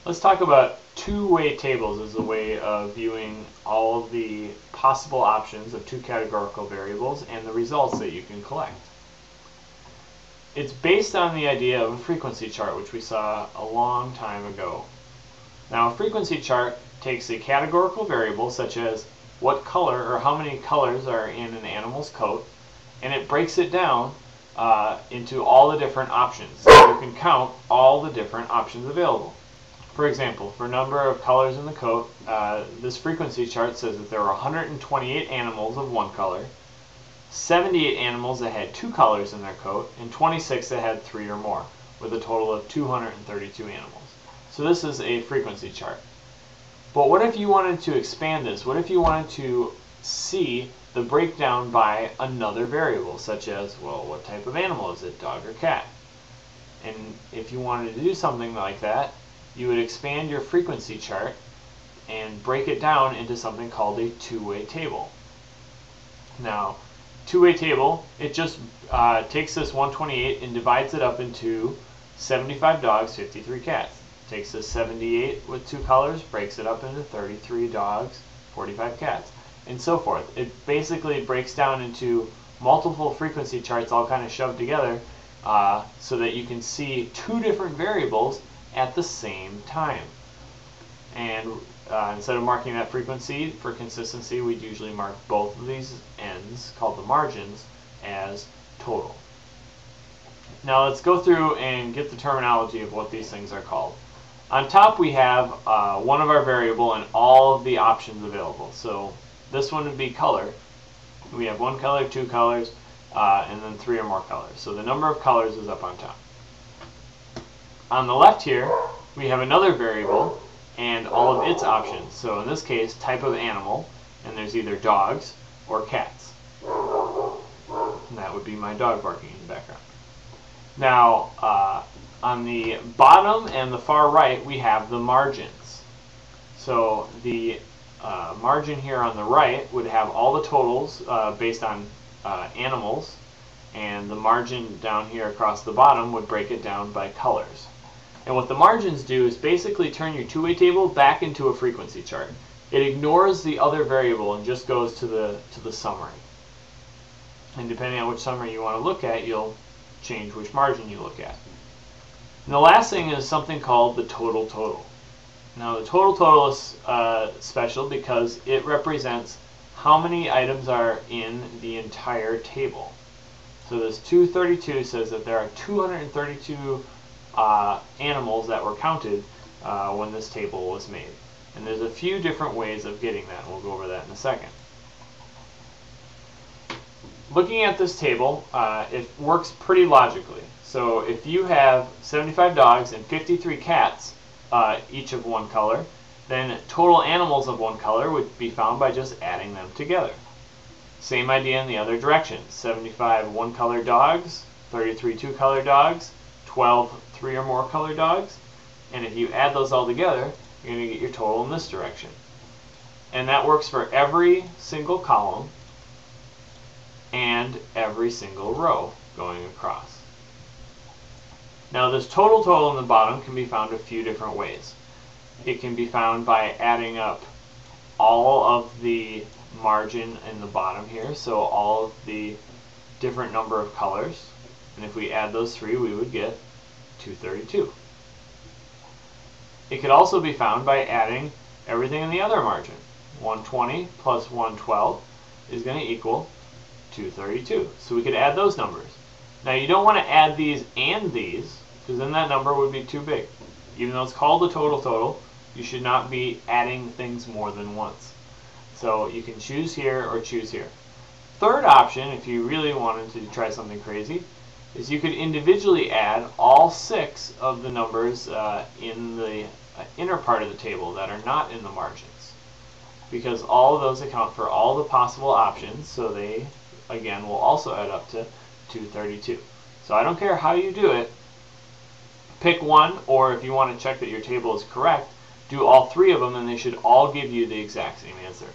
Let's talk about two-way tables as a way of viewing all of the possible options of two categorical variables and the results that you can collect. It's based on the idea of a frequency chart, which we saw a long time ago. Now, a frequency chart takes a categorical variable such as what color or how many colors are in an animal's coat, and it breaks it down into all the different options. So you can count all the different options available. For example, for number of colors in the coat, this frequency chart says that there are 128 animals of one color, 78 animals that had two colors in their coat, and 26 that had three or more, with a total of 232 animals. So this is a frequency chart. But what if you wanted to expand this? What if you wanted to see the breakdown by another variable, such as, well, what type of animal is it, dog or cat? And if you wanted to do something like that, you would expand your frequency chart and break it down into something called a two-way table. Now, two-way table, it just takes this 128 and divides it up into 75 dogs, 53 cats. Takes this 78 with two colors, breaks it up into 33 dogs, 45 cats, and so forth. It basically breaks down into multiple frequency charts all kind of shoved together so that you can see two different variables at the same time. And instead of marking that frequency for consistency, we'd usually mark both of these ends, called the margins, as total. Now let's go through and get the terminology of what these things are called. On top we have one of our variable and all of the options available. So this one would be color. We have one color, two colors, and then three or more colors. So the number of colors is up on top. On the left here, we have another variable and all of its options. So in this case, type of animal, and there's either dogs or cats. And that would be my dog barking in the background. Now, on the bottom and the far right, we have the margins. So the margin here on the right would have all the totals based on animals, and the margin down here across the bottom would break it down by colors. And what the margins do is basically turn your two-way table back into a frequency chart. It ignores the other variable and just goes to the summary. And depending on which summary you want to look at, you'll change which margin you look at. And the last thing is something called the total. Now the total is special because it represents how many items are in the entire table. So this 232 says that there are 232 animals that were counted when this table was made. And there's a few different ways of getting that, and we'll go over that in a second. Looking at this table, it works pretty logically. So if you have 75 dogs and 53 cats, each of one color, then total animals of one color would be found by just adding them together. Same idea in the other direction. 75 one-color dogs, 33 two-color dogs, 12 three or more color dogs, and if you add those all together, you're going to get your total in this direction. And that works for every single column and every single row going across. Now this total in the bottom can be found a few different ways. It can be found by adding up all of the margin in the bottom here, so all of the different number of colors, and if we add those three, we would get 232. It could also be found by adding everything in the other margin. 120 plus 112 is going to equal 232. So we could add those numbers. Now you don't want to add these and these, because then that number would be too big. Even though it's called the total, you should not be adding things more than once. So you can choose here or choose here. Third option, if you really wanted to try something crazy, is you could individually add all 6 of the numbers in the inner part of the table that are not in the margins, because all of those account for all the possible options, so they again will also add up to 232. So I don't care how you do it, pick one, or if you want to check that your table is correct, do all 3 of them and they should all give you the exact same answer.